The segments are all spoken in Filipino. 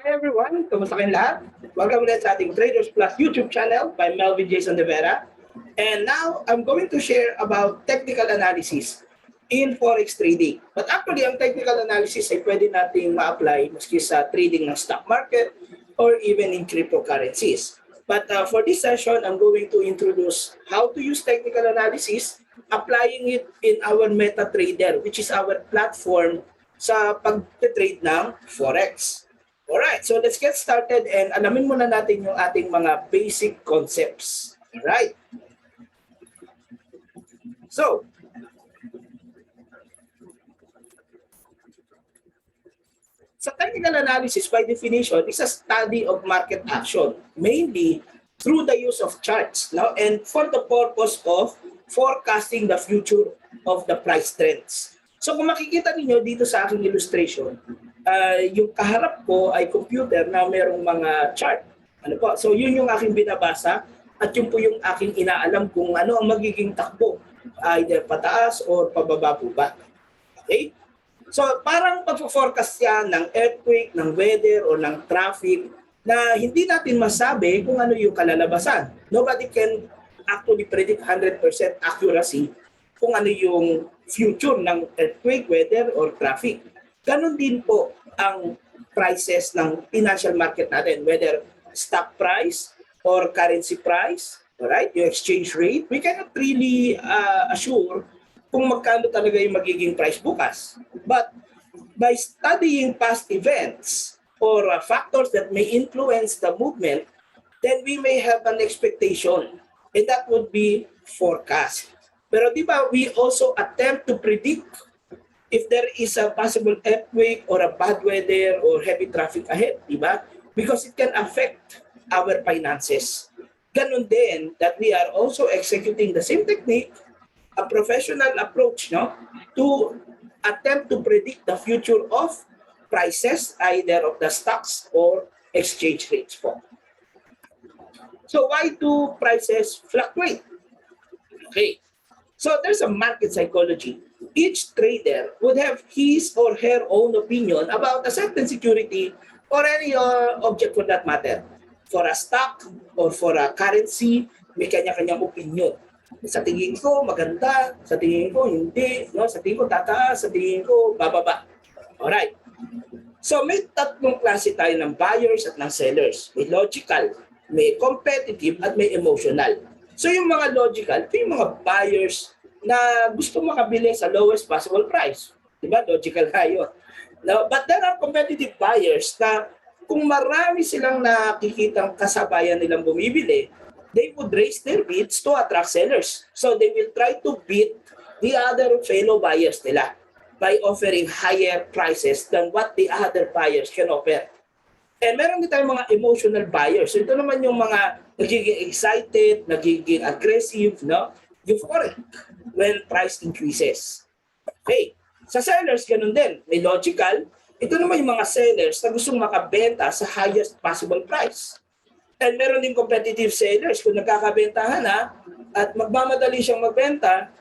Hi everyone, kamusta kayong lahat? Welcome ulit sa ating Traders Plus YouTube channel by Melvin Jason De Vera. And now, I'm going to share about technical analysis in Forex trading. But actually, ang technical analysis ay pwede nating ma-apply maski sa trading ng stock market or even in cryptocurrencies. But for this session, I'm going to introduce how to use technical analysis, applying it in our MetaTrader, which is our platform sa pag-trade ng Forex. Alright, so let's get started and alamin muna natin yung ating mga basic concepts. Alright. So, sa technical analysis, by definition, is a study of market action, mainly through the use of charts, no? And for the purpose of forecasting the future of the price trends. So kung makikita niyo dito sa aking illustration, yung kaharap ko ay computer na mayroong mga chart. Ano po? So yun yung aking binabasa at yun po yung aking inaalam kung ano ang magiging takbo, either pataas or pababa po ba. Okay? So parang pag-forecast yan ng earthquake, ng weather o ng traffic na hindi natin masabi kung ano yung kalalabasan. Nobody can actually predict 100% accuracy kung ano yung future ng earthquake, weather, or traffic. Ganon din po ang prices ng financial market natin, whether stock price or currency price, alright, yung exchange rate. We cannot really assure kung magkano talaga yung magiging price bukas. But by studying past events or factors that may influence the movement, then we may have an expectation, and that would be forecast. Pero di ba, we also attempt to predict if there is a possible earthquake or a bad weather or heavy traffic ahead, di ba? Because it can affect our finances. Ganon din that we are also executing the same technique, a professional approach, no, to attempt to predict the future of prices, either of the stocks or exchange rates po. So why do prices fluctuate? Okay. So there's a market psychology. Each trader would have his or her own opinion about a certain security or any object for that matter. For a stock or for a currency, may kanya-kanyang opinion. Sa tingin ko maganda, sa tingin ko hindi, no? Sa tingin ko tataas, sa tingin ko bababa. Alright. So may tatlong klase tayo ng buyers at ng sellers. May logical, may competitive, at may emotional. So yung mga logical, ito yung mga buyers na gusto makabili sa lowest possible price. Diba? Logical na yun. No? But there are competitive buyers na kung marami silang nakikitang kasabayan nilang bumibili, they would raise their bids to attract sellers. So they will try to beat the other fellow buyers nila by offering higher prices than what the other buyers can offer. And meron din tayong mga emotional buyers. So ito naman yung mga nagiging excited, nagiging aggressive, no? Euphoric when price increases. Okay. Sa sellers, ganun din. May logical. Ito naman yung mga sellers na gustong makabenta sa highest possible price. And meron din competitive sellers. Kung nagkakabentahan na at magmamadali siyang magbenta,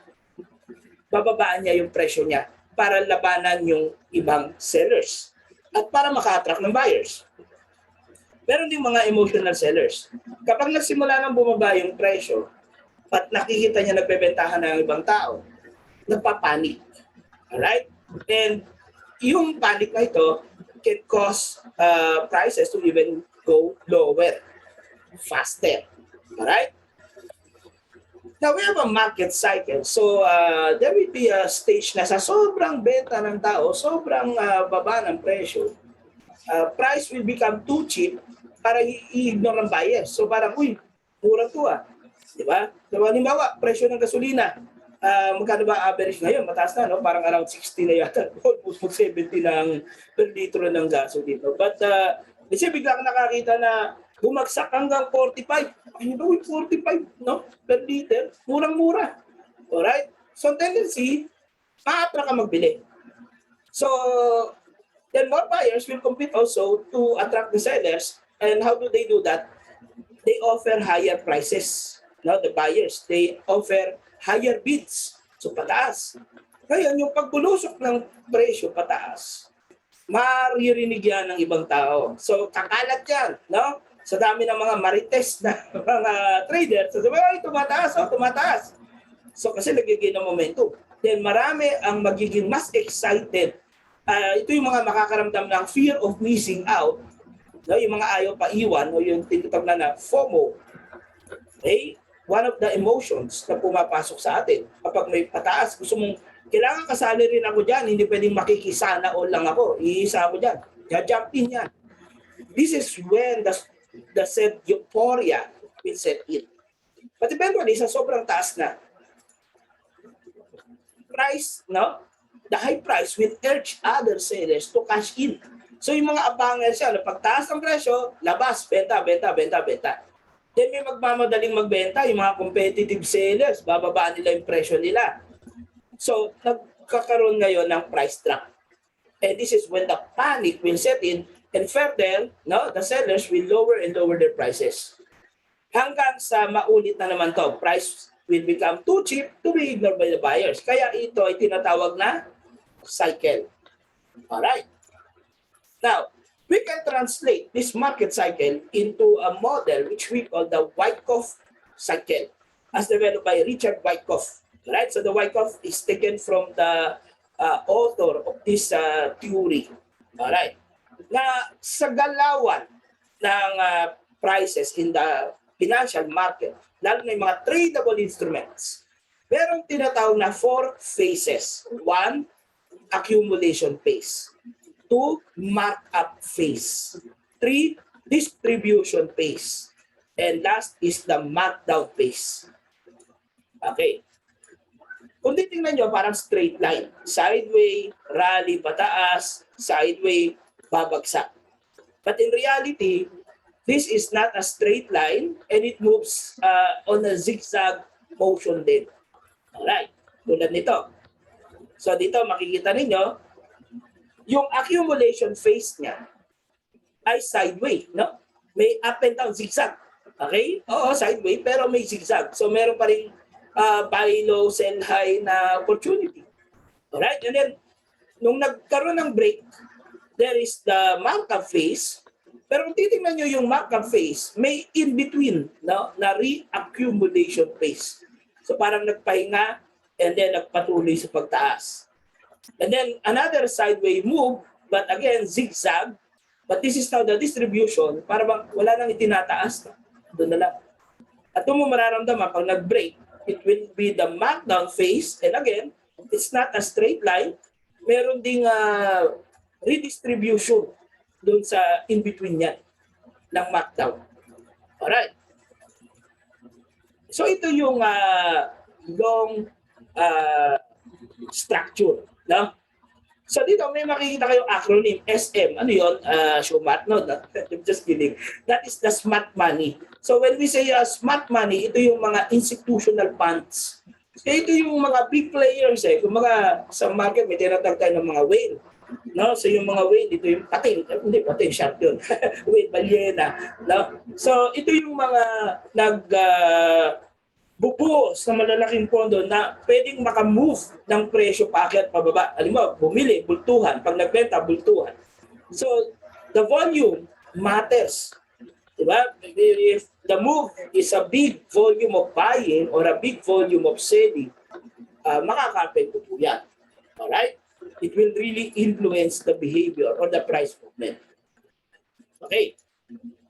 bababaan niya yung presyo niya para labanan yung ibang sellers at para maka-attract ng buyers. Meron din mga emotional sellers. Kapag nagsimula nang bumaba yung presyo at nakikita niya nagbebentahan ng ibang tao, nagpapanik. Alright? And yung panic na ito can cause prices to even go lower, faster. Alright? Now, we have a market cycle. So, there will be a stage na sa sobrang benta ng tao, sobrang baba ng presyo, price will become too cheap para i-ignore ng buyers. So parang, uy, mura to ah. Diba? So halimbawa, presyo ng gasolina, magkano ba average ngayon? Mataas na, no? Parang around 60 na yata. Almost 70 ng per litro ng gaso dito. But, kasi bigla ka nakakita na bumagsak hanggang 45. Ay, ba, 45, no? Per liter. Murang-mura. Alright? So, tendency, ma-attract ka magbili. So, then more buyers will compete also to attract the sellers. And how do they do that? They offer higher prices. Now, the buyers, they offer higher bids. So, pataas. Ngayon, yung pagbulusok ng presyo pataas, maririnig yan ng ibang tao. So, kakalat yan, no? Sa dami ng mga marites na mga traders, so, sabi, ay, tumataas, oh, tumataas. So, kasi nagiging ng momentum. Then, marami ang magiging mas excited. Ito yung mga makakaramdam ng fear of missing out, no? Yung mga ayaw pa iwan, o yung tinatawag na FOMO. Okay? One of the emotions na pumapasok sa atin. Kapag may pataas, gusto mong, kailangan kasali rin ako dyan, hindi pwedeng makikisana o lang ako. Iisa ako dyan. Ja-jump in yan. This is when the said euphoria will set in. But eventually, sa sobrang taas na, price, no? The high price will urge other sellers to cash in. So yung mga abangers yan, pagtaas ng presyo, labas, benta, benta, benta, benta. Then may magmamadaling magbenta, yung mga competitive sellers, bababaan nila yung presyo nila. So nagkakaroon ngayon ng price drop. And this is when the panic will set in, and further, no, the sellers will lower and lower their prices. Hanggang sa maulit na naman to, price will become too cheap to be ignored by the buyers. Kaya ito ay tinatawag na cycle. Alright. Now, we can translate this market cycle into a model which we call the Wyckoff cycle, as developed by Richard Wyckoff. Right? So the Wyckoff is taken from the author of this theory. Alright. Na sa galawan ng prices in the financial market, lalo na yung mga tradable instruments, merong tinatawag na 4 phases. 1, accumulation phase. 2, markup phase. 3, distribution phase. And last is the markdown phase. Okay. Kung titingnan nyo, parang straight line. Sideway, rally pataas, sideway, babagsak. But in reality, this is not a straight line and it moves on a zigzag motion din. Alright, tulad nito. So dito makikita ninyo, yung accumulation phase niya ay sideway, no? May up and down, zigzag. Okay? Oo, sideway, pero may zigzag. So meron pa rin buy low, sell high na opportunity. Alright? And then, nung nagkaroon ng break, there is the markup phase. Pero kung titingnan nyo yung markup phase, may in-between, no, na re-accumulation phase. So parang nagpahinga and then nagpatuloy sa pagtaas. And then another sideway move, but again, zigzag. But this is now the distribution, para bang wala nang itinataas. Doon na lang. At kung mo mararamdaman, pag nag-break, it will be the markdown phase. And again, it's not a straight line. Meron ding redistribution doon sa in-between niyan ng markdown. Alright. So ito yung long structure. No? So dito may makikita kayong acronym SM. Ano yun? Shumat? No, I'm just kidding. That is the smart money. So when we say smart money, ito yung mga institutional funds. So ito yung mga big players eh. Kung mga sa market may tinatag tayo ng mga whale. No, so yung mga whale, ito yung pating, hindi pating, shark yun. Whale, balyena. No? So ito yung mga bubuos na malalaking pondo na pwedeng makamove ng presyo paakyat pababa. Alam mo, bumili, bultuhan. Pag nagbenta, bultuhan. So the volume matters. Diba? If the move is a big volume of buying or a big volume of selling, makaka-apekto po yan. Alright? It will really influence the behavior or the price movement. Okay.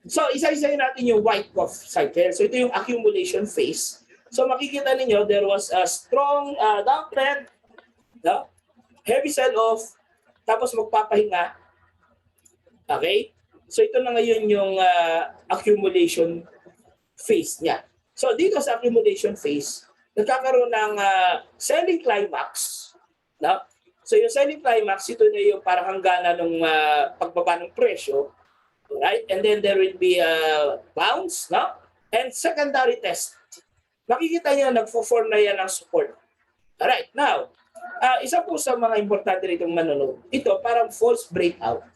So, isa-isayin natin yung Wyckoff cycle. So, ito yung accumulation phase. So, makikita ninyo, there was a strong downtrend, no? Heavy sell-off, tapos magpapahinga. Okay? So, ito na ngayon yung accumulation phase niya. So, dito sa accumulation phase, nagkakaroon ng selling climax, no? So yung selling climax, ito na yung parang hangganan ng pagbaba ng presyo. Right? And then there will be a bounce, no? And secondary test. Makikita niyo, nagfo-form na yan ng support. Alright, now, isa po sa mga importante rito manonood, ito parang false breakout.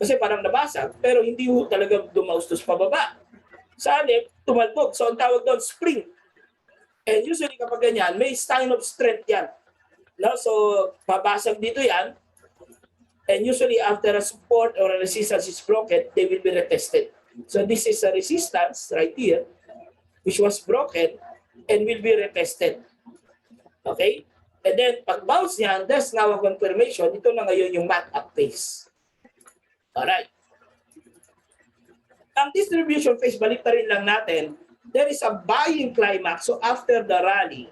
Kasi parang nabasag, pero hindi ho talaga dumaustos pababa. Sa alip, tumalbog. So ang tawag doon, spring. And usually kapag ganyan, may sign of strength yan. No? So, babasag dito yan. And usually after a support or a resistance is broken, they will be retested. So this is a resistance right here, which was broken and will be retested. Okay? And then pag bounce niyan, there's now a confirmation. Ito na ngayon yung mat up phase. Alright. Ang distribution phase, balik na rin lang natin, there is a buying climax. So after the rally,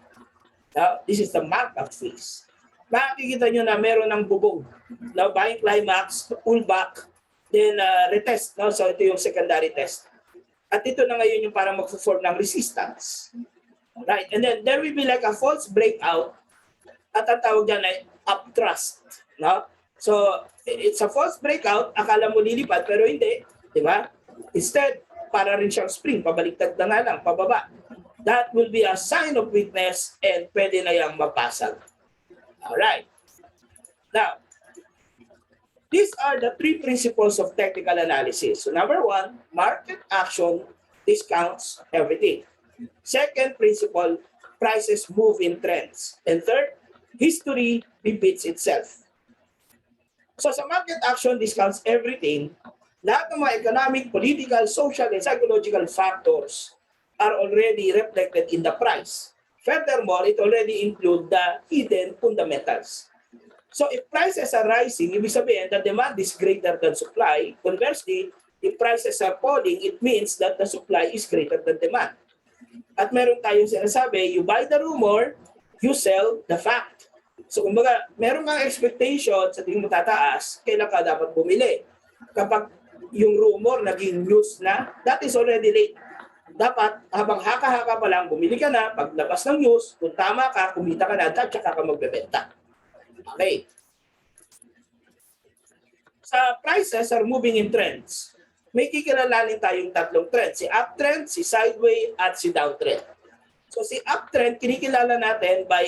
this is the markup phase. Makikita nyo na meron ng bubong. Now, buying climax, pullback, then retest. No? So ito yung secondary test. At ito na ngayon yung parang mag-form ng resistance. Right? And then there will be like a false breakout at ang tawag dyan ay upthrust. No? So it's a false breakout, akala mo lilipad pero hindi. Di ba? Instead, para rin siyang spring, pabaliktad na nga lang, pababa. That will be a sign of weakness and pwede na yung mapasag. Alright. Now, these are the three principles of technical analysis. So number one, market action discounts everything. Second principle, prices move in trends. And third, history repeats itself. So sa market action discounts everything, lahat ng mga economic, political, social, and psychological factors are already reflected in the price. Furthermore, it already includes the hidden fundamentals. So if prices are rising, ibig sabihin that demand is greater than supply. Conversely, if prices are falling, it means that the supply is greater than demand. At meron tayong sinasabi, you buy the rumor, you sell the fact. So kumbaga, meron kang expectation sa tingin mo tataas, kailan ka dapat bumili. Kapag yung rumor naging news na, that is already late. Dapat habang haka-haka pa lang, bumili ka na, paglabas ng news, kung tama ka, kumita ka na, at saka ka magbebenta. Okay. Sa prices are moving in trends. May kikilalanin tayong tatlong trend. Si uptrend, si sideways, at si downtrend. So si uptrend, kinikilala natin by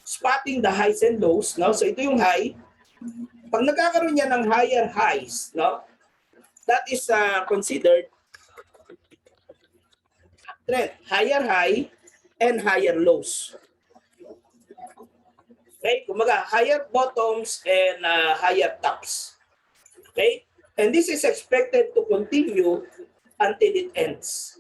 spotting the highs and lows. No? So ito yung high. Pag nagkakaroon niya ng higher highs, no? That is considered uptrend. Higher high and higher lows. Okay? Kumaga, higher bottoms and higher tops. Okay? And this is expected to continue until it ends.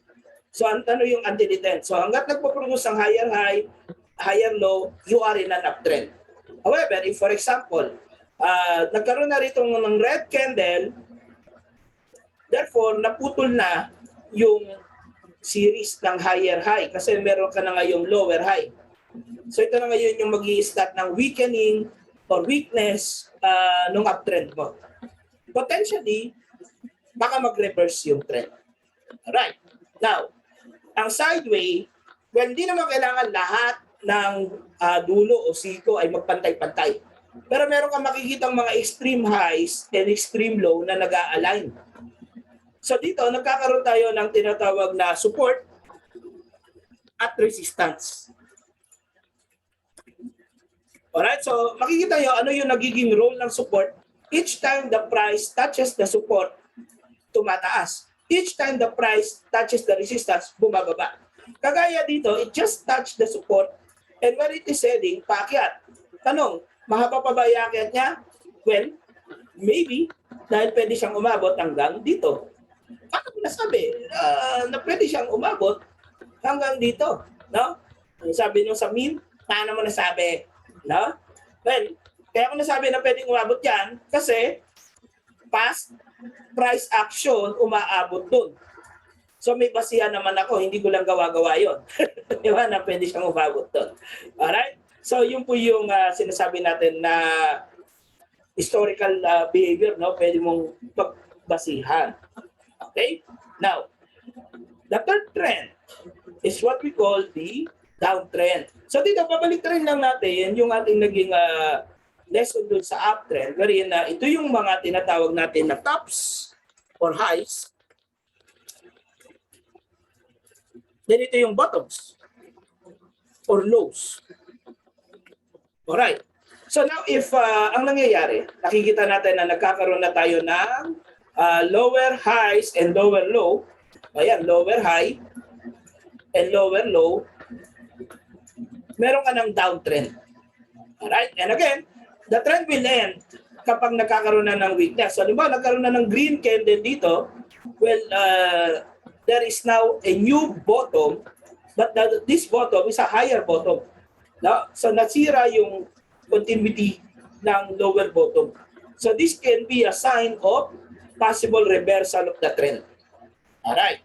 So, ano yung until it ends? So, hanggat nagpo-produce ang higher high, higher low, you are in an uptrend. However, if for example, nagkaroon na rito ng red candle, therefore, naputol na yung series ng higher high kasi meron ka na ngayong lower high. So, ito na ngayon yung mag-i-start ng weakening or weakness ng uptrend mo. Potentially, baka mag-reverse yung trend. Alright. Now, ang sideway, well, hindi naman kailangan lahat ng dulo o siko ay magpantay-pantay. Pero meron kang makikitang mga extreme highs and extreme low na nag-a-align. So dito, nagkakaroon tayo ng tinatawag na support at resistance. Alright, so makikita nyo ano yung nagiging role ng support. Each time the price touches the support, tumataas. Each time the price touches the resistance, bumababa. Kagaya dito, it just touched the support and when it is selling, paakyat. Tanong, mahaba pa ba iakyat niya? Well, maybe, dahil pwede siyang umabot hanggang dito. Paano mo nasabi na pwede siyang umabot hanggang dito? No? Sabi nyo sa meme, paano mo nasabi? No? Well, kaya ko nasabi na pwedeng umabot yan kasi past price action umaabot dun. So may basihan naman ako, hindi ko lang gawa-gawa yun. Di ba na pwede siyang umabot dun. Alright? So yun po yung sinasabi natin na historical behavior, no? Pwede mong pagbasihan. Okay? Now, the third trend is what we call the downtrend. So dito, babalik rin lang natin yung ating naging lesson dun sa uptrend. Wherein ito yung mga tinatawag natin na tops or highs. Then ito yung bottoms or lows. Alright. So now if ang nangyayari, nakikita natin na nagkakaroon na tayo ng lower highs and lower low. Ayan, lower high and lower low. Meron ka ng downtrend. Alright? And again, the trend will end kapag nagkakaroon na ng weakness. So, halimbawa, nagkaroon na ng green candle dito, well, there is now a new bottom, but this bottom is a higher bottom. No? So, nasira yung continuity ng lower bottom. So, this can be a sign of possible reversal of the trend. Alright.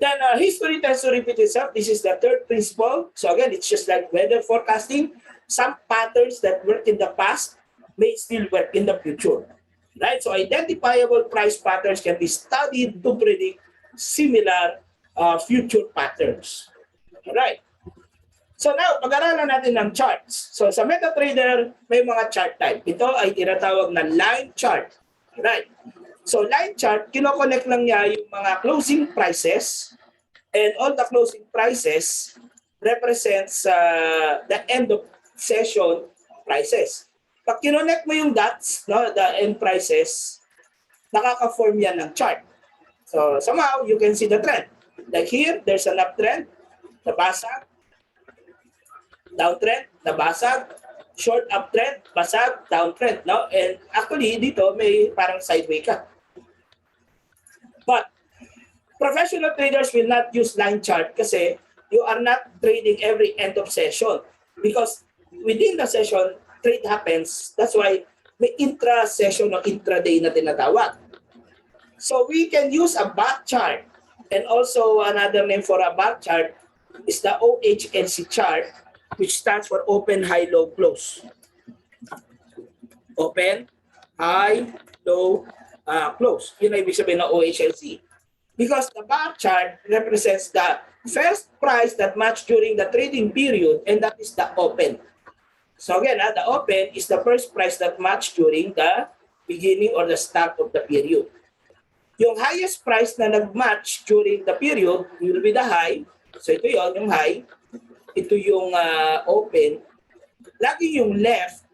Then history tends to repeat itself. This is the third principle. So again, it's just like weather forecasting. Some patterns that work in the past may still work in the future. Right? So identifiable price patterns can be studied to predict similar future patterns. Alright. So now, pag-aralan natin ng charts. So sa MetaTrader, may mga chart type. Ito ay tinatawag na line chart. Right? So line chart, kinoconnect lang niya yung mga closing prices, and all the closing prices represents the end of session prices. Pag kinonnect mo yung dots, no, the end prices, nakaka-form yan ng chart. So somehow you can see the trend. Like here, there's an uptrend, nabasag, downtrend, nabasag, short uptrend, basag, downtrend, no? And actually dito may parang sideway ka. But professional traders will not use line chart kasi you are not trading every end of session, because within the session, trade happens. That's why may intra-session o intraday na tinatawag. So we can use a bar chart, and also another name for a bar chart is the OHLC chart, which stands for open, high, low, close. Open, high, low, close. Yun ay ibig sabihin ng OHLC. Because the bar chart represents the first price that matched during the trading period, and that is the open. So again, the open is the first price that matched during the beginning or the start of the period. Yung highest price na nag-match during the period will be the high. So ito yon, yung high. Ito yung open. Lagi yung left,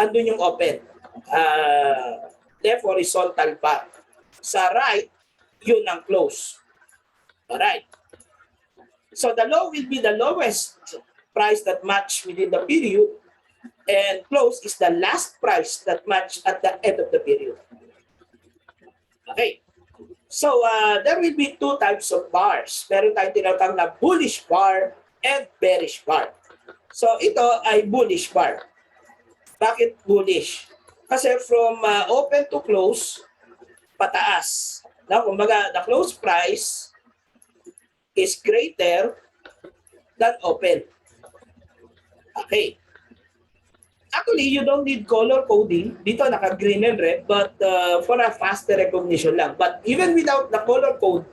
andun yung open. Left horizontal bar. Sa right, yun ang close. Alright. So the low will be the lowest price that match within the period, and close is the last price that match at the end of the period. Okay. So there will be two types of bars. Meron tayong tinatawag na bullish bar and bearish bar. So ito ay bullish bar. Bakit bullish? Kasi from open to close, pataas. Now, kumbaga, the close price is greater than open. Okay. Actually, you don't need color coding. Dito naka-green and red, but for a faster recognition lang. But even without the color code,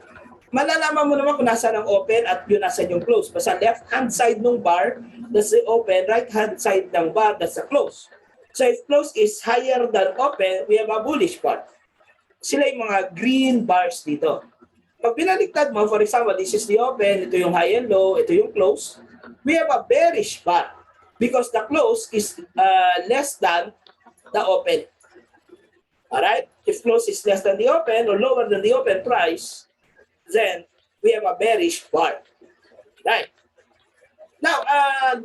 malalaman mo naman kung nasaan ang open at yun nasaan yung close. Basta left-hand side ng bar, that's the open. Right-hand side ng bar, that's the close. So if close is higher than open, we have a bullish bar. Sila yung mga green bars dito. Pag binaliktad mo, for example, this is the open, ito yung high and low, ito yung close, we have a bearish bar because the close is less than the open. Alright? If close is less than the open or lower than the open price, then we have a bearish bar. Right? Now,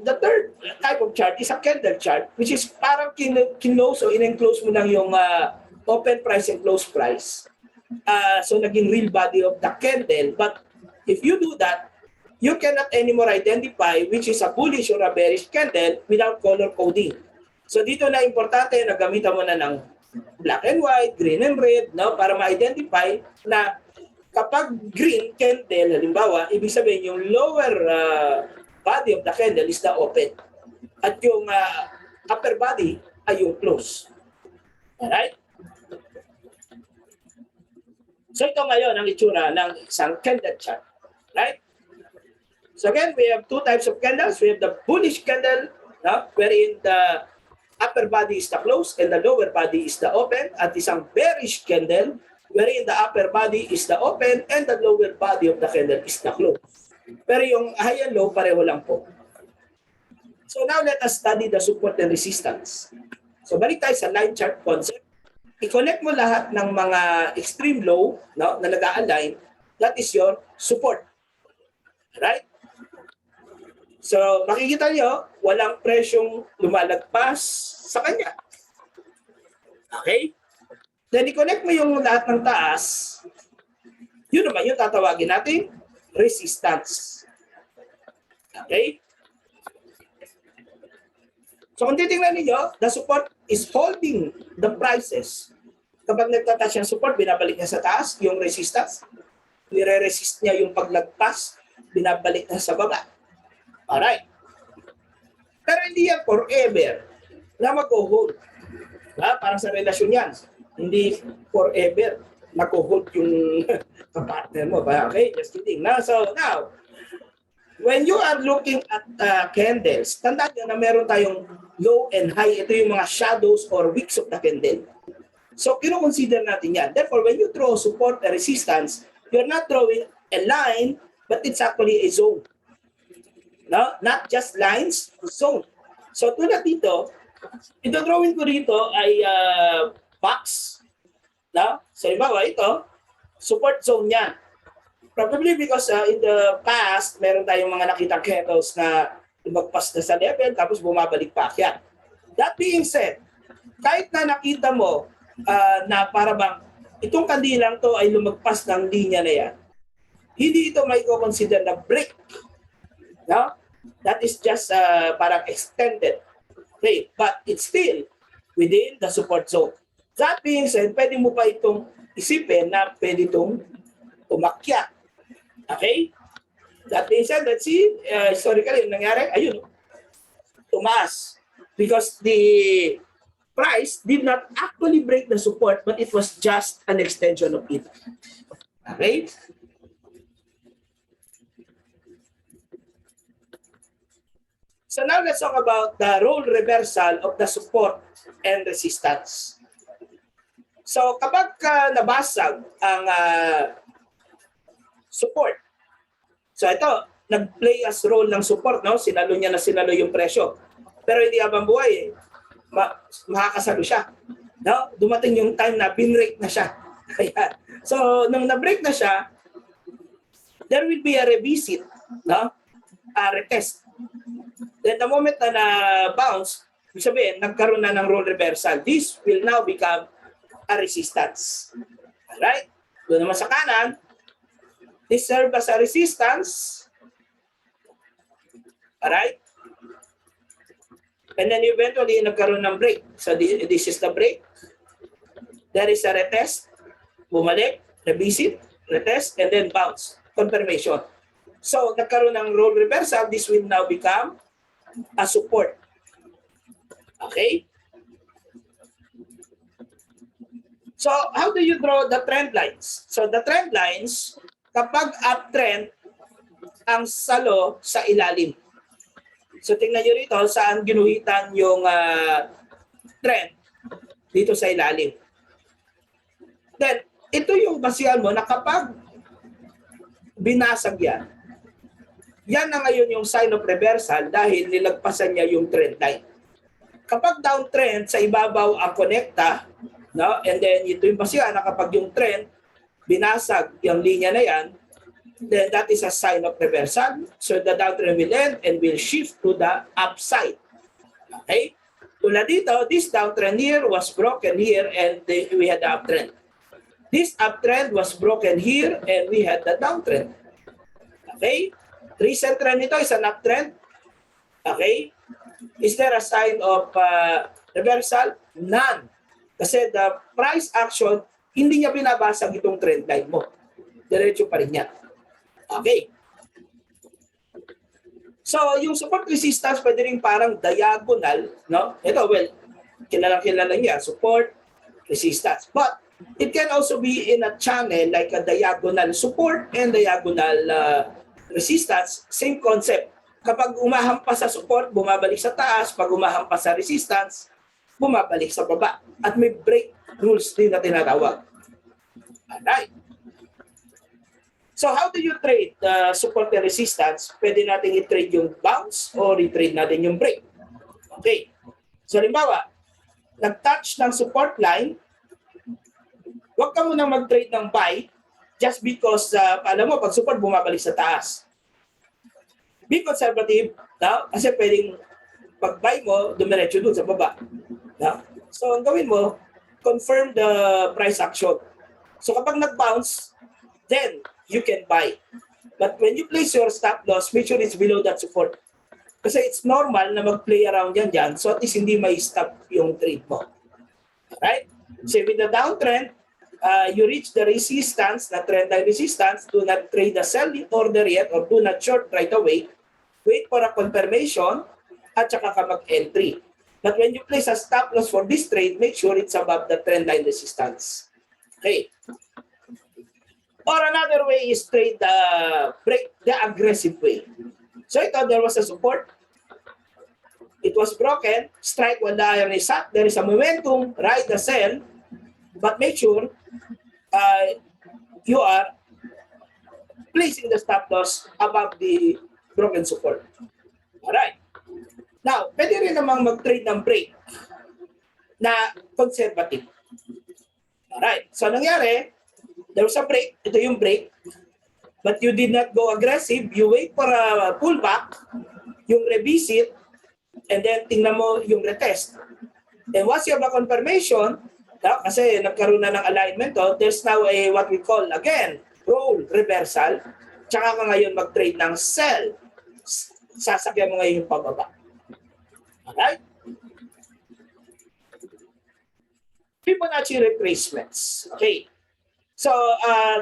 the third type of chart is a candle chart, which is parang kinose o in-enclose mo lang yung open price and close price. So naging real body of the candle. But if you do that, you cannot anymore identify which is a bullish or a bearish candle without color coding. So dito na importante na gamitan mo na ng black and white, green and red, no, para ma-identify na kapag green candle, halimbawa, ibig sabihin yung lower body of the candle is the open. At yung upper body ay yung close. Alright? So ito ngayon ang itsura ng isang candle chart. Right? So again, we have two types of candles. We have the bullish candle, no, wherein the upper body is the close and the lower body is the open. At isang bearish candle, wherein the upper body is the open and the lower body of the candle is the close. Pero yung high and low, pareho lang po. So now let us study the support and resistance. So balik tayo sa line chart concept. I-connect mo lahat ng mga extreme low, no, na nag-a-align. That is your support. Right? So makikita nyo, walang presyong lumalagpas sa kanya. Okay? Then i-connect mo yung lahat ng taas, yun naman yung tatawagin natin resistance. Okay? So kung titingnan ninyo, the support is holding the prices. Kapag nagtatouch yung support, binabalik niya sa taas yung resistance. Nire-resist niya yung paglagpas, binabalik niya sa baba. Alright. Pero hindi yan forever na mag-hold. Parang sa relasyon yan. Hindi forever nag-hold yung partner mo. Okay, just kidding. So now, when you are looking at candles, tandaan nyo na meron tayong low and high. Ito yung mga shadows or wicks of the candle. So, kino-consider natin yan. Therefore, when you draw support and resistance, you're not drawing a line, but it's actually a zone. No? Not just lines, zone. So, tulad dito, ito drawing ko rito ay box. No? So, halimbawa, ito, support zone yan. Probably because in the past, meron tayong mga nakitang candles na lumagpas na sa level, tapos bumabalik pa yan. That being said, kahit na nakita mo na para bang itong kandilang to ay lumagpas ng linya na yan, hindi ito may consider na break. No? That is just parang extended. Okay, but it's still within the support zone. That being said, pwede mo pa itong isipin na pwede itong umakyat. Okay? That being said, let's see, historically, yung nangyari, ayun, tumaas. Because the price did not actually break the support, but it was just an extension of it. Okay? So now let's talk about the role reversal of the support and resistance. So kapag nabasag ang support, so ito, nag-play as role ng support, no? Sinalo niya na sinalo yung presyo. Pero hindi habang buhay, makakasalo siya. No? Dumating yung time na binrake na siya. So, nung na-break na siya, there will be a revisit, no? A retest. Then the moment na na-bounce, ibig sabihin, nagkaroon na ng role reversal. This will now become a resistance. Alright? Doon naman sa kanan, this serve as a resistance. Alright? And then eventually, nagkaroon ng break. So this is the break. There is a retest. Bumalik, revisit, retest, and then bounce. Confirmation. So nagkaroon ng role reversal. This will now become a support. Okay? So how do you draw the trend lines? So the trend lines, kapag uptrend, ang salo sa ilalim. So tingnan nyo rito saan ginuhitan yung trend dito sa ilalim. Then, ito yung basihan mo na kapag binasag yan, yan na ngayon yung sign of reversal dahil nilagpasan niya yung trend line. Kapag downtrend, sa ibabaw ang konekta, no? And then ito yung basihan na kapag yung trend, binasag yung linya na yan, then that is a sign of reversal. So the downtrend will end and will shift to the upside. Okay? Tulad dito, this downtrend here was broken here and we had the uptrend. This uptrend was broken here and we had the downtrend. Okay? Recent trend nito is an uptrend. Okay? Is there a sign of reversal? None. Kasi the price action, hindi niya binabasag itong trend line mo. Diretso pa rin yan. Okay. So, yung support resistance pwede rin parang diagonal, no? Ito, well, kilala niya, support, resistance. But, it can also be in a channel like a diagonal support and diagonal resistance. Same concept. Kapag umahampas sa support, bumabalik sa taas. Pag umahampas sa resistance, bumabalik sa baba. At may break rules din na tinatawag. Alright. So how do you trade support and resistance? Pwede natin i-trade yung bounce or i-trade natin yung break. Okay. So halimbawa, nag-touch ng support line, huwag ka munang mag-trade ng buy just because, alam mo, pag support, bumabalik sa taas. Be conservative, no? Kasi pwedeng pag-buy mo, dumiretso dun sa baba. No? So ang gawin mo, confirm the price action. So kapag nag-bounce, then you can buy. But when you place your stop loss, make sure it's below that support. Kasi it's normal na mag-play around yan dyan, so at least hindi may stop yung trade mo. Right? So with the downtrend, you reach the resistance, the trend line resistance, do not trade the sell order yet or do not short right away. Wait for a confirmation at saka ka mag-entry. But when you place a stop loss for this trade, make sure it's above the trend line resistance. Okay. Or another way is trade the break the aggressive way. So ito, there was a support. It was broken. Strike when the iron is hot. There is a momentum. Ride the sell. But make sure you are placing the stop loss above the broken support. Alright. Now, pwede rin namang mag-trade ng break na conservative. Alright. So, nangyari, there was a break. Ito yung break. But you did not go aggressive. You wait for a pullback, yung revisit, and then tingnan mo yung retest. And once you have a confirmation, kasi nagkaroon na ng alignment, there's now a what we call, again, role reversal. Tsaka ka ngayon mag-trade ng sell. Sasakyan mo ngayon yung pababa. Alright? Fibonacci retracements. Okay. So,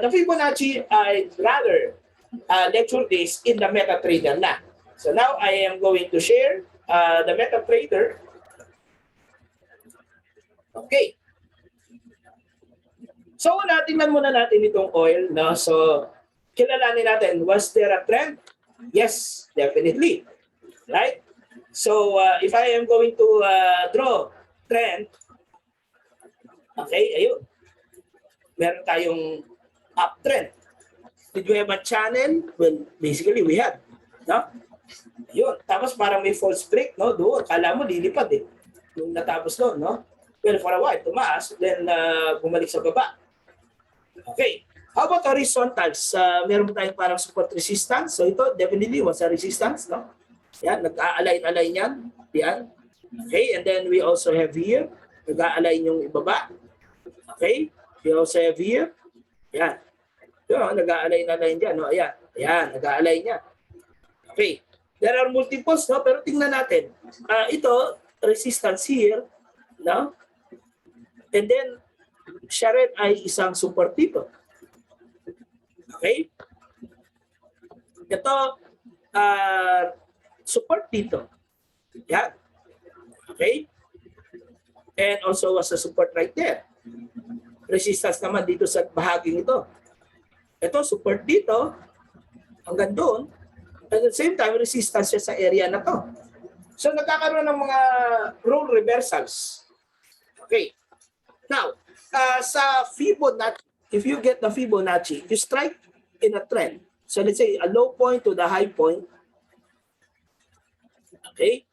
the Fibonacci, I'd rather lecture this in the MetaTrader na. So now I am going to share the MetaTrader. Okay. So, tingnan muna natin itong oil. No? So, kilalanin natin, was there a trend? Yes, definitely. Right? So, if I am going to draw trend, okay, ayun. Meron tayong uptrend. Did we have a channel? Well, basically, we had. No? Ayun. Tapos parang may false break, no? Doon, kala mo lilipad eh. Yung natapos doon, no? Well, for a while, tumaas, then bumalik sa baba. Okay. How about horizontals? Meron tayong parang support resistance. So ito, definitely was a resistance, no? Yan, nag-a-align-align yan. Yan. Okay, and then we also have here, nag-a-align yung ibaba. Okay, we also have here. Yan. Yan, nag-a-align-align dyan, no? Ayan, ayan, nag-a-align yan. Okay, there are multiples, no? Pero tingnan natin. Ito, resistance here, no? And then, siya rin ay isang support dito. Okay? Ito, support dito. Yan. Okay? And also was a support right there. Resistance naman dito sa bahaging ito. Ito, support dito. Hanggang doon. At the same time, resistance siya sa area na to. So, nagkakaroon ng mga role reversals. Okay. Now, sa Fibonacci, if you get the Fibonacci, you strike in a trend. So let's say a low point to the high point. Okay?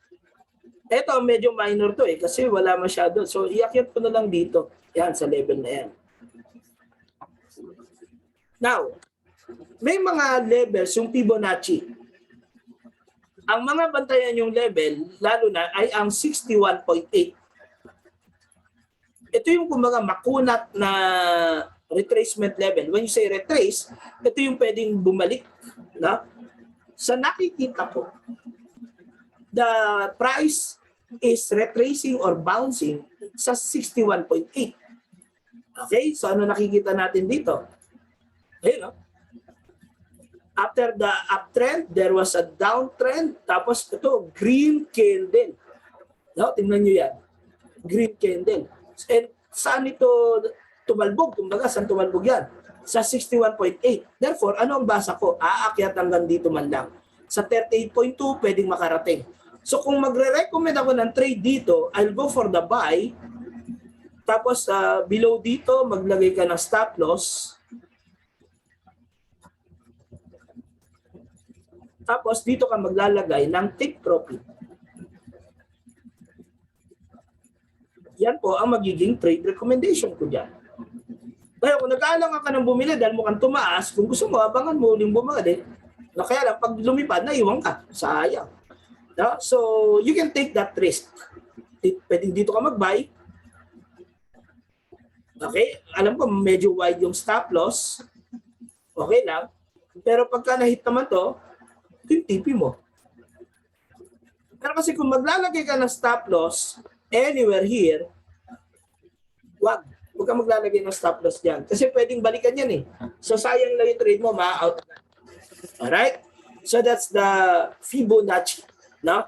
Ito medyo minor to kasi wala masyado. So iakyat ko na lang dito. Yan, sa level na yan. Now, may mga levels yung Fibonacci. Ang mga bantayan yung level, lalo na, ay ang 61.8. Ito yung kumbaga makunat na retracement level. When you say retrace, ito yung pwedeng bumalik. No? Sa nakikita ko, the price is retracing or bouncing sa 61.8. Okay? So ano nakikita natin dito? Ayun, no? After the uptrend, there was a downtrend. Tapos ito, green candle. No? Tingnan nyo yan. Green candle. And saan ito tumalbog? Kumbaga, saan tumalbog yan? Sa 61.8. Therefore, ano ang basa ko? Aakyat hanggang dito man lang. Sa 38.2, pwedeng makarating. So kung magre-recommend ako ng trade dito, I'll go for the buy. Tapos below dito, maglagay ka ng stop loss. Tapos dito ka maglalagay ng take profit. Yan po ang magiging trade recommendation ko dyan. Kaya kung nag-aalangan ka ng bumili dahil mukhang tumaas, kung gusto mo, abangan mo uling bumalik. Na kaya lang, pag lumipad, naiwan ka. Sayang. No? So, you can take that risk. Pwedeng dito ka mag-buy. Okay? Alam ko medyo wide yung stop loss. Okay lang. Pero pagka na-hit naman to, ito yung TP mo. Pero kasi kung maglalagay ka ng stop loss anywhere here, wag ka maglalagay ng stop loss dyan. Kasi pwedeng balikan yan eh. So sayang lang yung trade mo, ma-out. Alright? So that's the Fibonacci. No?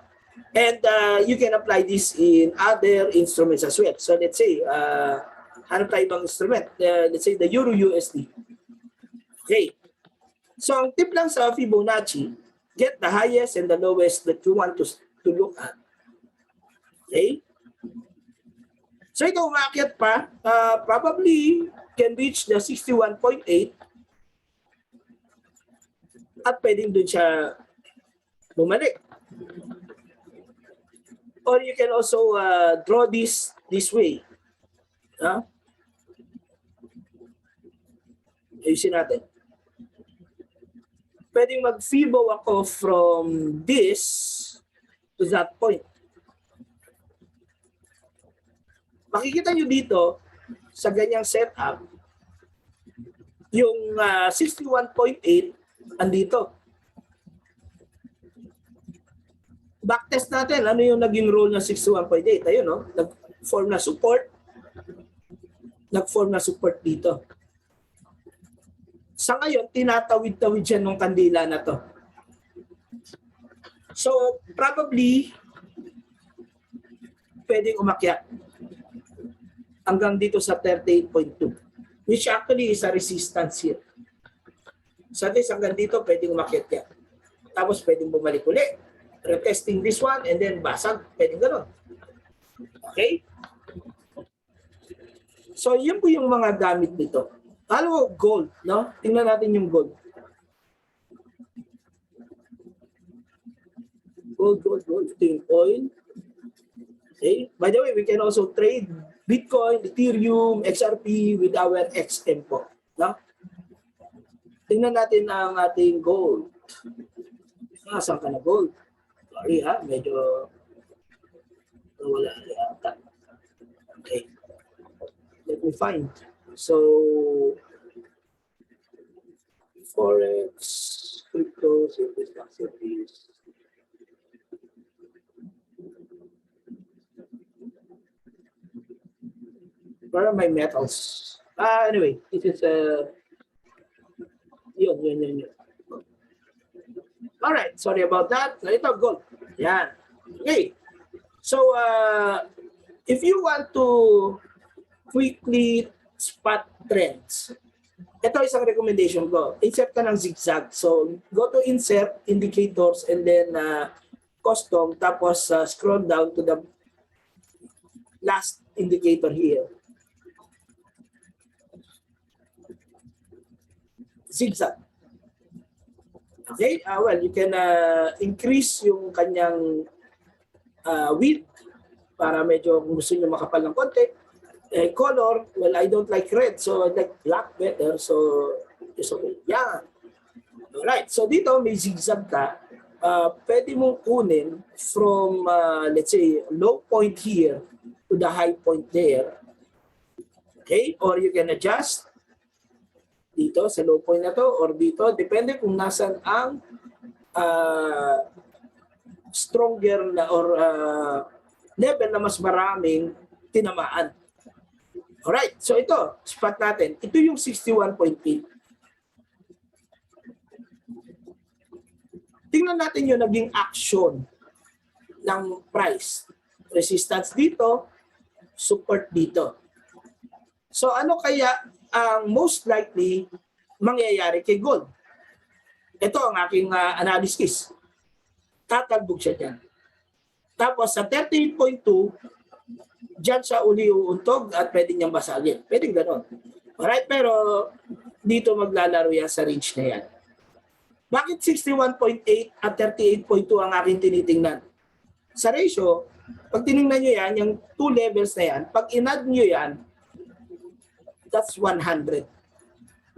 And you can apply this in other instruments as well. So let's say, hanap tayo ibang instrument. Let's say the Euro USD. Okay. So ang tip lang sa Fibonacci, get the highest and the lowest that you want to look at. Okay? So ito umakyat pa, probably can reach the 61.8 at pwedeng dun siya bumalik. Or you can also draw this way. Ayusin natin. Pwedeng mag-Fibo ako from this to that point. Makikita nyo dito sa ganyang setup, yung 61.8 andito. Backtest natin, ano yung naging role ng 61.8? Ayun, no? Nag-form na support. Nag-form na support dito. Sa ngayon, tinatawid-tawid siya ng kandila na to. So, probably, pwedeng umakyat hanggang dito sa 38.2, which actually is a resistance here. So, at least hanggang dito, pwedeng umakyat yan. Tapos, pwedeng bumalik ulit. Retesting this one, and then basag. Pwedeng gano'n. Okay? So, yun po yung mga gamit nito. Ano, gold, no? Tingnan natin yung gold. Gold. Ito yung oil. Okay? By the way, we can also trade Bitcoin, Ethereum, XRP with our XM po. No? Tingnan natin ang ating gold. Saan ka na gold? Sorry ha, medyo wala yata. Okay. Let me find. So, Forex, crypto, service, activities. Where are my metals? Anyway, this is yun. All right, sorry about that. Ito, gold. Yan. Okay. So, if you want to quickly spot trends, ito isang recommendation ko. Insert ka ng zigzag. So, go to insert, indicators, and then custom, tapos scroll down to the last indicator here. Zigzag. Okay? Well, you can increase yung kanyang width para medyo gusto nyo makapal ng konti. Color, well, I don't like red, so I like black better. So, it's okay. Yan. Alright. So, dito may zigzag ka. Pwede mong kunin from, let's say, low point here to the high point there. Okay? Or you can adjust dito sa low point na to or dito. Depende kung nasan ang stronger na or level na mas maraming tinamaan. Alright, so ito, spot natin. Ito yung 61.8. Tingnan natin yung naging action ng price. Resistance dito, support dito. So ano kaya ang most likely mangyayari kay gold? Ito ang aking analysis. Tatalbog siya dyan. Tapos sa 38.2, dyan siya uli uuntog at pwede niyang basagin. Pwede gano'n. Alright, pero dito maglalaro yan sa range na yan. Bakit 61.8 at 38.2 ang aking tinitingnan? Sa ratio, pag tinignan nyo yan, yung two levels na yan, pag inad nyo yan, that's 100.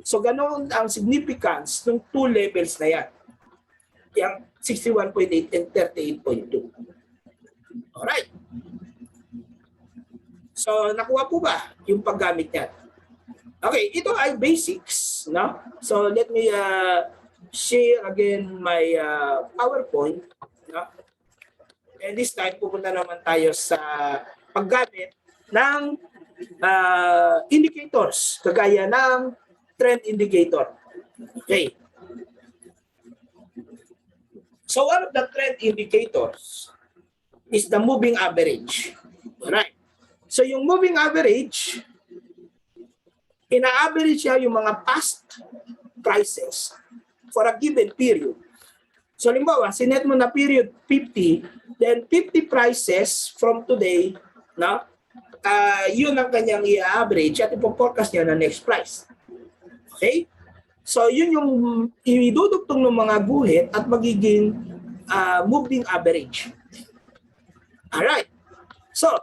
So ganoon ang significance ng two levels na yan. Yung 61.8 and 38.2. Alright. So nakuha po ba yung paggamit niya? Okay, ito ay basics, no? So let me share again my PowerPoint, no? And this time pupunta naman tayo sa paggamit ng indicators kagaya ng trend indicator. Okay. So one of the trend indicators is the moving average. Alright. So yung moving average, ina-average niya yung mga past prices for a given period. So halimbawa, sinet mo na period 50, then 50 prices from today, no? Yun ang kanyang i-average at ipo-forecast niya na next price. Okay? So yun yung idudugtong ng mga guhit at magiging moving average. Alright. So,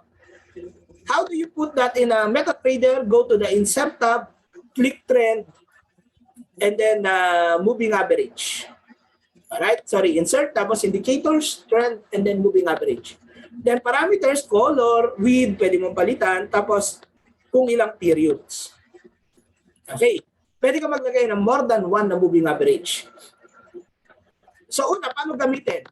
how do you put that in a MetaTrader? Go to the Insert tab, click Trend, and then Moving Average. Alright, sorry, Insert, tapos Indicators, Trend, and then Moving Average. Then Parameters, Color, Width, pwede mong palitan, tapos kung ilang periods. Okay, pwede ka maglagay ng more than one na Moving Average. So una, paano gamitin?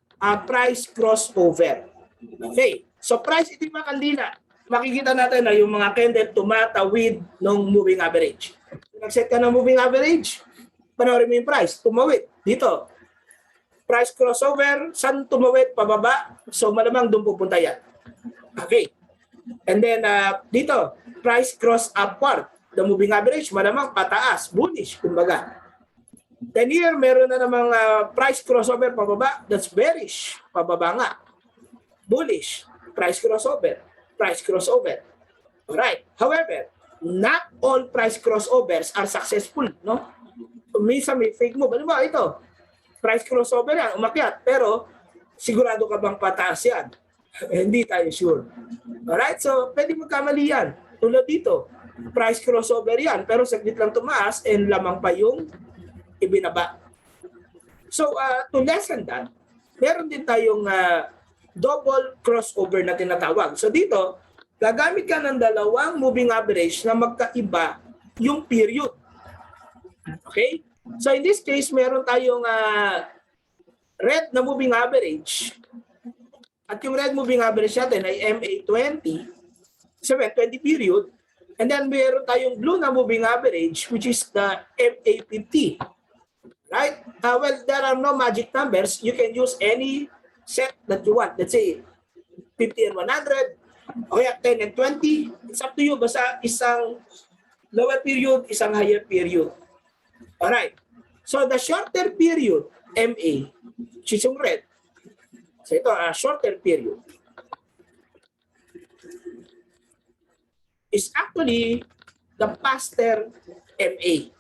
Price crossover. Okay, so price, ito yung mga kandila. Makikita natin na yung mga candle tumatawid ng moving average. Kung nag-set ka ng moving average, panoorin mo yung price, tumawid. Dito, price crossover, saan tumawid, pababa, so malamang doon pupunta yan. Okay. And then dito, price cross upward, the moving average, malamang pataas, bullish, kumbaga. Then here, meron na namang price crossover pababa, that's bearish, pababa nga. Bullish, price crossover. Price crossover. Alright. However, not all price crossovers are successful, no? Minsan may fake move. Ano ba ito? Price crossover yan, umakyat. Pero, sigurado ka bang pataas yan? Hindi tayo sure. Alright? So, pwede magkamali yan. Tulad dito, price crossover yan. Pero saglit lang tumaas and lamang pa yung ibinaba. So, to lessen that, meron din tayong double crossover na tinatawag. So dito, gagamit ka ng dalawang moving average na magkaiba yung period. Okay? So in this case, meron tayong red na moving average. At yung red moving average natin ay MA20, 20 period. And then meron tayong blue na moving average, which is the MA50. Right? Well, there are no magic numbers. You can use any set that you want. Let's say 50 and 100, o kaya 10 and 20. It's up to you. Basta isang lower period, isang higher period. Alright. So the shorter period, MA, which is yung red. So ito, shorter period, is actually the faster MA.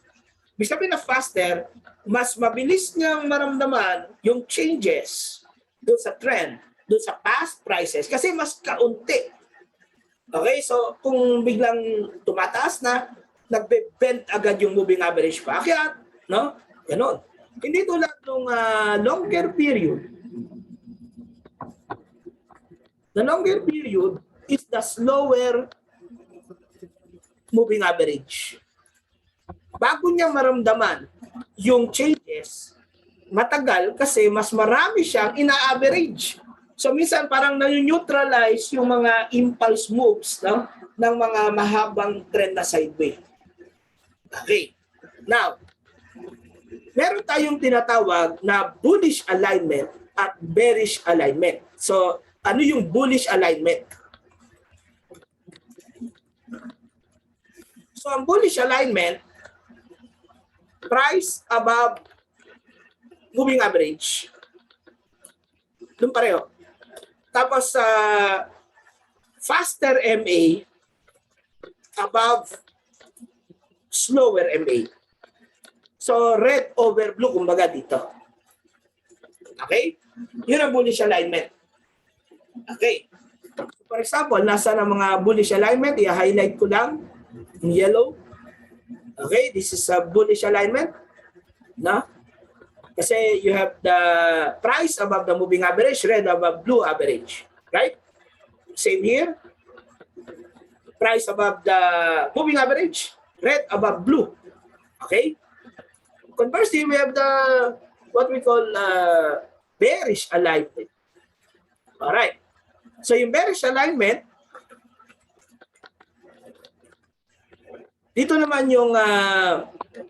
Ibig sabihin na faster, mas mabilis niyang maramdaman yung changes doon sa trend, doon sa past prices, kasi mas kaunti. Okay, so kung biglang tumataas na, nagbe-bend agad yung moving average pa. Kaya, no? Ganon. Hindi tulad ng longer period. The longer period is the slower moving average. Bago niya maramdaman yung changes, matagal kasi mas marami siyang ina-average. So minsan parang na-neutralize yung mga impulse moves, no, ng mga mahabang trend na sideway. Okay. Now, meron tayong tinatawag na bullish alignment at bearish alignment. So, ano yung bullish alignment? So, ang bullish alignment, price above moving average. Doon pareho. Tapos faster MA above slower MA. So red over blue kumbaga dito. Okay? Yun ang bullish alignment. Okay. For example, nasa na mga bullish alignment, i-highlight ko lang in yellow. Okay, this is a bullish alignment. No? Kasi you have the price above the moving average, red above blue average. Right? Same here. Price above the moving average, red above blue. Okay? Conversely, we have the what we call bearish alignment. Alright. So yung bearish alignment, dito naman yung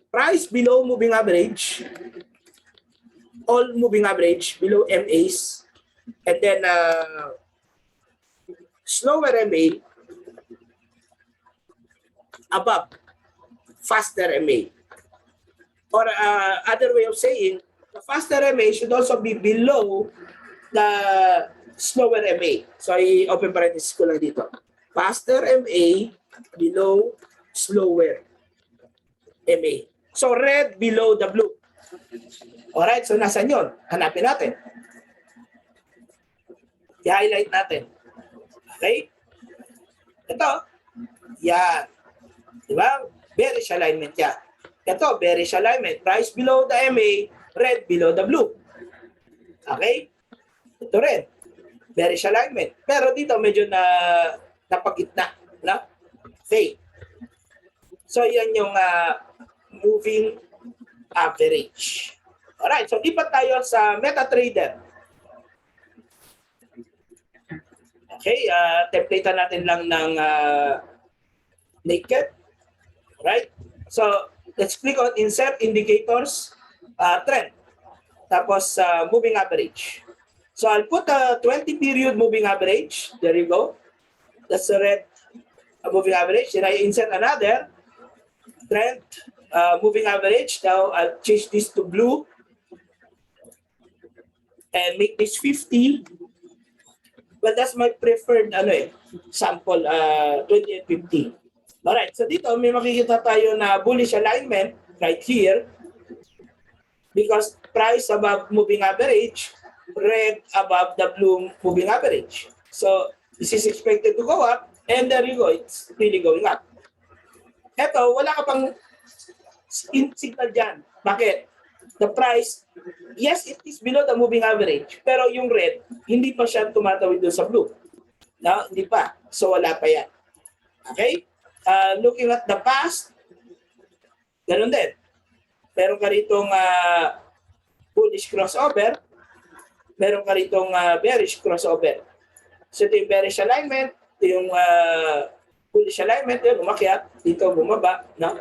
price below moving average, all moving average below MAs, and then slower MA above faster MA. Or other way of saying, the faster MA should also be below the slower MA. So I-open parenthesis ko lang dito. Faster MA below slower MA. So red below the blue. Alright, so nasan yun? Hanapin natin. I-highlight natin. Okay? Ito. Yan. Diba? Bearish alignment yan. Ito, bearish alignment. Price below the MA, red below the blue. Okay? Ito rin. Bearish alignment. Pero dito medyo napagitna. No? Okay. So, yan yung moving average. Alright, so lipat tayo sa MetaTrader. Okay, template natin lang ng naked. Right? So, let's click on Insert Indicators, Trend. Tapos, Moving Average. So, I'll put a 20-period moving average. There you go. That's the red moving average. Then I insert another trend moving average. Now, I'll change this to blue and make this 50. Well, that's my preferred sample, 20 and 50. Alright, so dito may makikita tayo na bullish alignment right here because price above moving average, red above the blue moving average. So this is expected to go up and there you go, it's really going up. Eto, wala ka pang signal dyan. Bakit? The price, yes, it is below the moving average, pero yung red, hindi pa siya tumatawid doon sa blue. No, hindi pa. So wala pa yan. Okay? Looking at the past, ganun din. Meron ka ritong bullish crossover, meron ka ritong bearish crossover. So ito yung bearish alignment, ito yung bullish alignment, yun, umakyat, dito bumaba. No?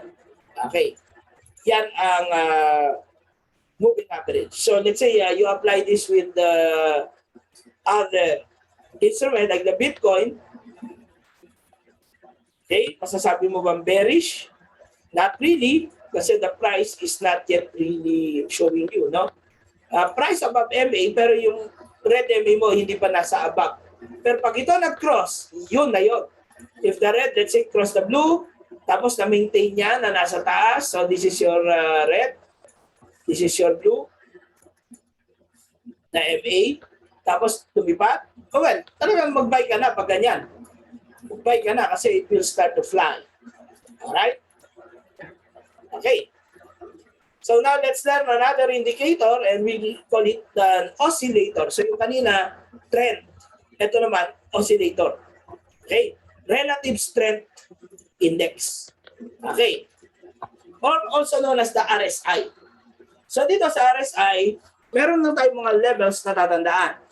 Okay. Yan ang moving average. So let's say you apply this with the other instrument like the Bitcoin. Okay, masasabi mo bang bearish? Not really, kasi the price is not yet really showing you, no? Price above MA, pero yung red MA mo hindi pa nasa above. Pero pag ito nag-cross, yun na yun. If the red, let's say, cross the blue, tapos na-maintain niya na nasa taas, so this is your red, this is your blue, na MA, tapos lumipat, well, talagang mag-buy ka na pag ganyan. Mag-buy ka na kasi it will start to fly. Alright? Okay. So now let's learn another indicator and we call it an oscillator. So yung kanina, trend. Ito naman, oscillator. Okay? Relative Strength Index. Okay? Or also known as the RSI. So dito sa RSI, meron na tayong mga levels na tatandaan.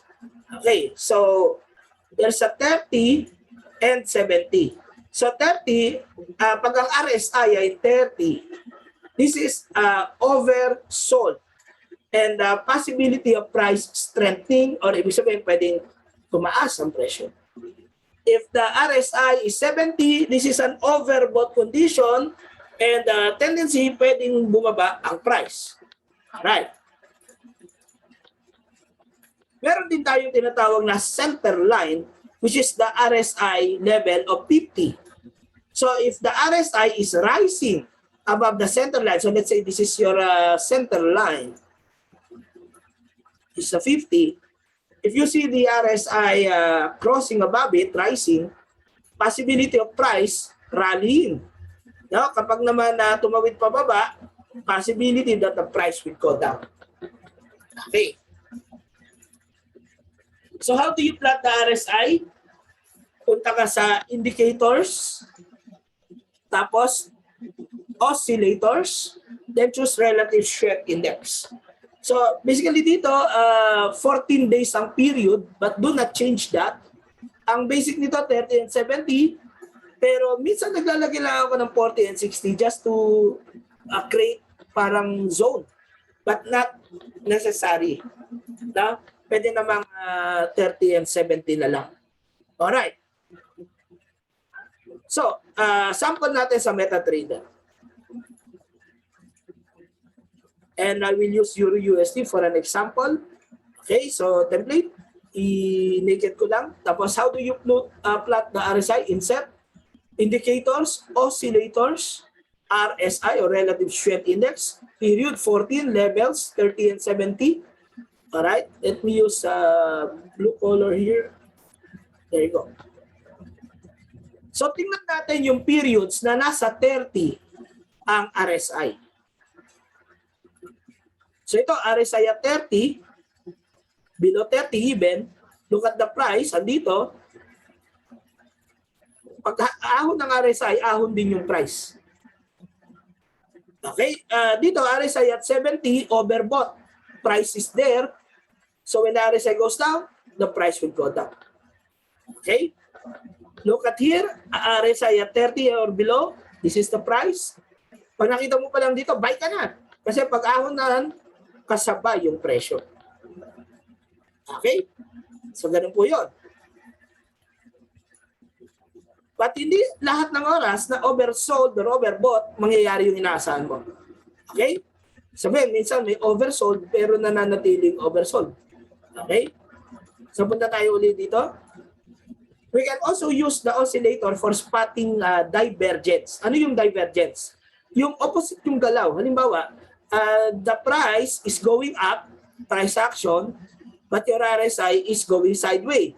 Okay, so there's a 30 and 70. So 30, pag ang RSI ay 30, this is oversold and possibility of price strengthening or ibig sabihin pwedeng tumaas ang presyo. If the RSI is 70, this is an overbought condition and tendency pwedeng bumaba ang price. Right. Meron din tayong tinatawag na center line which is the RSI level of 50. So if the RSI is rising above the center line, so let's say this is your center line, is a 50. If you see the RSI crossing above it, rising, possibility of price rallying. No? Kapag naman tumawid pababa, possibility that the price will go down. Okay. So how do you plot the RSI? Punta ka sa indicators, tapos oscillators, then choose relative strength index. So basically dito, 14 days ang period, but do not change that. Ang basic nito, 30 and 70, pero minsan naglalagay lang ako ng 40 and 60 just to create parang zone, but not necessary. Na? Pwede namang 30 and 70 na lang. Alright. So, sample natin sa MetaTrader. And I will use EURUSD for an example. Okay, so template, i-naked ko lang. Tapos, how do you plot the RSI? Insert, indicators, oscillators, RSI or relative strength index, period 14, levels 30 and 70. Alright, let me use blue color here. There you go. So, tingnan natin yung periods na nasa 30 ang RSI. So ito, RSI at 30, below 30 even, look at the price, andito, pag ahon ng RSI, ahon din yung price. Okay, dito RSI at 70, overbought, price is there, so when the RSI goes down, the price will go down. Okay, look at here, RSI at 30 or below, this is the price. Pag nakita mo pa lang dito, buy ka na. Kasi pag ahon na, kasabay yung presyo. Okay? So, ganun po yun. But hindi lahat ng oras na oversold or overbought, mangyayari yung inaasahan mo. Okay? Sabihin, minsan may oversold pero nananatiling oversold. Okay? So, punta tayo ulit dito. We can also use the oscillator for spotting divergence. Ano yung divergence? Yung opposite yung galaw. Halimbawa, the price is going up, price action, but your RSI is going sideways.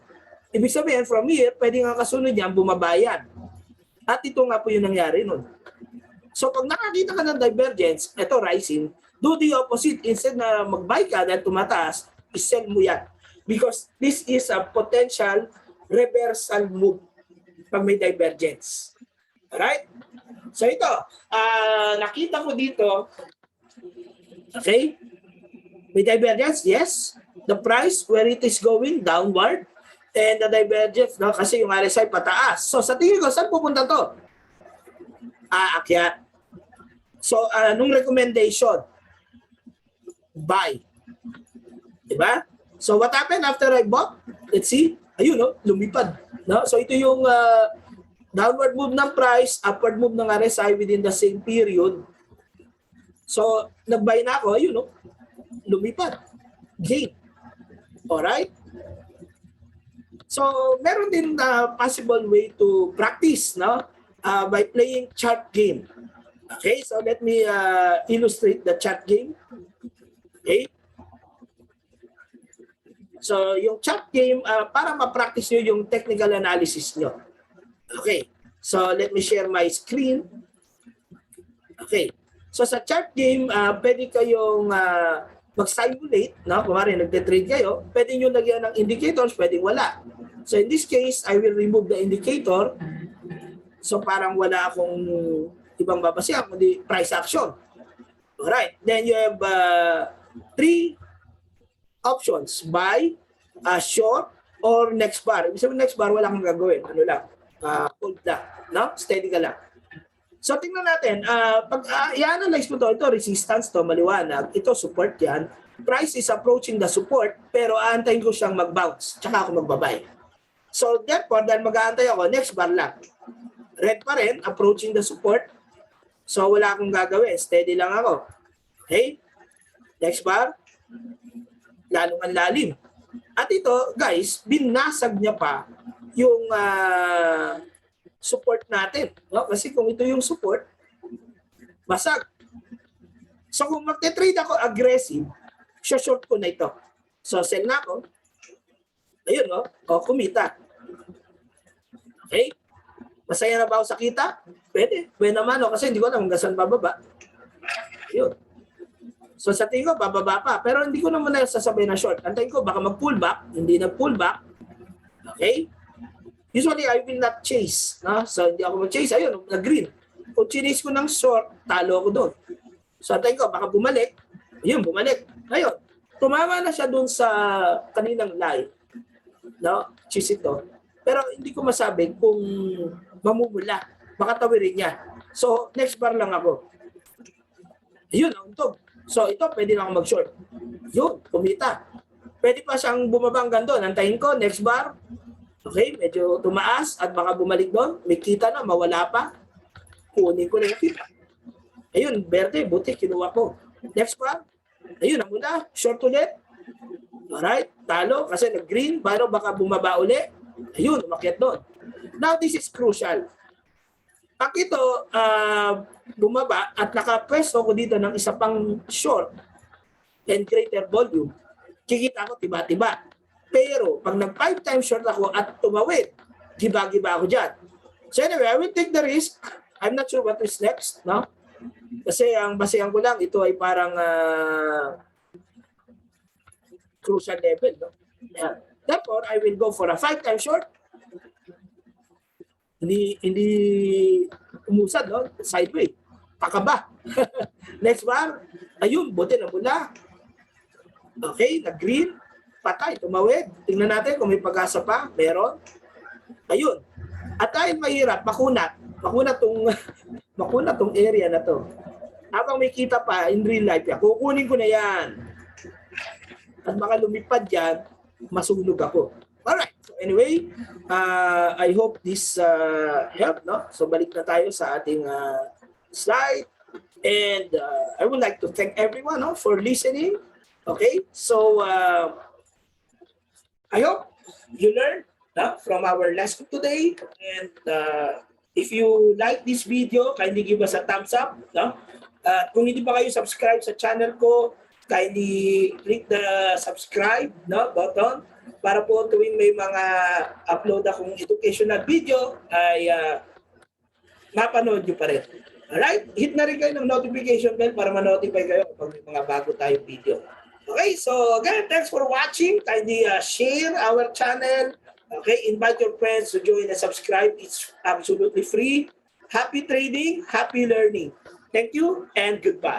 Ibig sabihin, from here, pwede nga kasunod niyan, bumabayan. At ito nga po yung nangyari nun. So pag nakakita ka ng divergence, ito rising, do the opposite. Instead na mag-buy ka dahil tumataas, is-sell mo yan. Because this is a potential reversal move pag may divergence. Alright? So ito, nakita ko dito, okay? May divergence, yes. The price where it is going downward and the divergence, no? Kasi yung RSI pataas. So sa tingin ko, saan pupunta to? Aakyat. So nung recommendation, buy. Diba? So what happened after I bought? Let's see. Ayun, no? Lumipad. No? So ito yung downward move ng price, upward move ng RSI within the same period. So, nag-buy na ako, ayun, no? Lumipad. Gain. Alright? So, meron din possible way to practice, no? By playing chart game. Okay, so let me illustrate the chart game. Okay? So, yung chart game, para ma-practice nyo yung technical analysis nyo. Okay, so let me share my screen. Okay. So sa chart game, pwede kayong mag-simulate, no? Kung nagte-trade kayo, pwede nyo lagyan ng indicators, pwedeng wala. So in this case, I will remove the indicator. So parang wala akong ibang babasihan, kundi price action. Alright, then you have 3 options, buy, short, or next bar. Ibig sabihin next bar, wala kang gagawin. Ano lang, hold lang, no? Steady ka lang. So tingnan natin, pag i-analyze mo ito resistance to, maliwanag, ito support yan. Price is approaching the support, pero aantayin ko siyang mag-bounce, tsaka ako magbabay. So therefore, dahil mag-aantay ako, next bar lang. Red pa rin, approaching the support. So wala akong gagawin, steady lang ako. Okay? Next bar, lalong ang lalim. At ito, guys, binasag niya pa yung support natin. No? Kasi kung ito yung support, basag. So kung magte-trade ako aggressive, short ko na ito. So sell na ako. Ayun, no? O, kumita. Okay? Masaya na ba ako sa kita? Pwede. Pwede naman, no? Kasi hindi ko alam hanggang saan bababa. Ayun. So sa tingin ko, bababa pa. Pero hindi ko naman na sasabay na short. Antayin ko, baka mag-pullback. Hindi nag-pullback. Okay? Usually, I will not chase. No? So, hindi ako mag-chase. Ayun, nag-green. Kung chinis ko ng short, talo ako doon. So antayin ko, baka bumalik. Ayun, bumalik. Ngayon, tumama na siya doon sa kaninang live. No? Cheese ito. Pero hindi ko masabi kung mamumula. Baka tawirin niya. So, next bar lang ako. Ayun, nauntog. So, ito, pwede na ako mag-short. Yun, kumita. Pwede pa siyang bumaba hanggang doon. Antayin ko, next bar. Okay, medyo tumaas at baka bumalik doon. May kita na, mawala pa. Kunin ko na yung kita. Ayun, berde, buti, kinuha ko. Next bar. Ayun, namuna. Short ulit. Alright, talo kasi nag-green. Pero baka bumaba uli. Ayun, umakyat doon. Now, this is crucial. Pag ito, bumaba at nakapwesto ko dito ng isa pang short and greater volume, kikita ko tiba-tiba. Pero pag nag 5 times short ako at tumawid, giba-giba ako dyan. So anyway, I will take the risk. I'm not sure what is next. No? Kasi ang basehan ko lang, ito ay parang crucial level. No? Yeah. Therefore, I will go for a 5 times short. Hindi umusad, no? Sideway. Pakaba. Next bar. Ayun, buti na mula. Okay, nag-green. Patay, tumawid. Tingnan natin kung may pag-asa pa. Meron. Ayun. At dahil mahirap, makunat. Makunat tong area na to. Habang may kita pa in real life, kukunin ko na yan. At baka lumipad yan, masunog ako. Alright. So anyway, I hope this helped. No? So balik na tayo sa ating slide. And I would like to thank everyone for listening. Okay? So I hope you learned from our lesson today. And if you like this video, kindly give us a thumbs up. No? Kung hindi pa kayo subscribe sa channel ko, kindly click the subscribe button para po tuwing may mga upload akong educational video ay mapanood nyo pa rin. Alright? Hit na rin kayo ng notification bell para ma-notify kayo pag may mga bago tayong video. Okay, so again, thanks for watching. Kindly share our channel. Okay, invite your friends to join and subscribe. It's absolutely free. Happy trading, happy learning. Thank you and goodbye.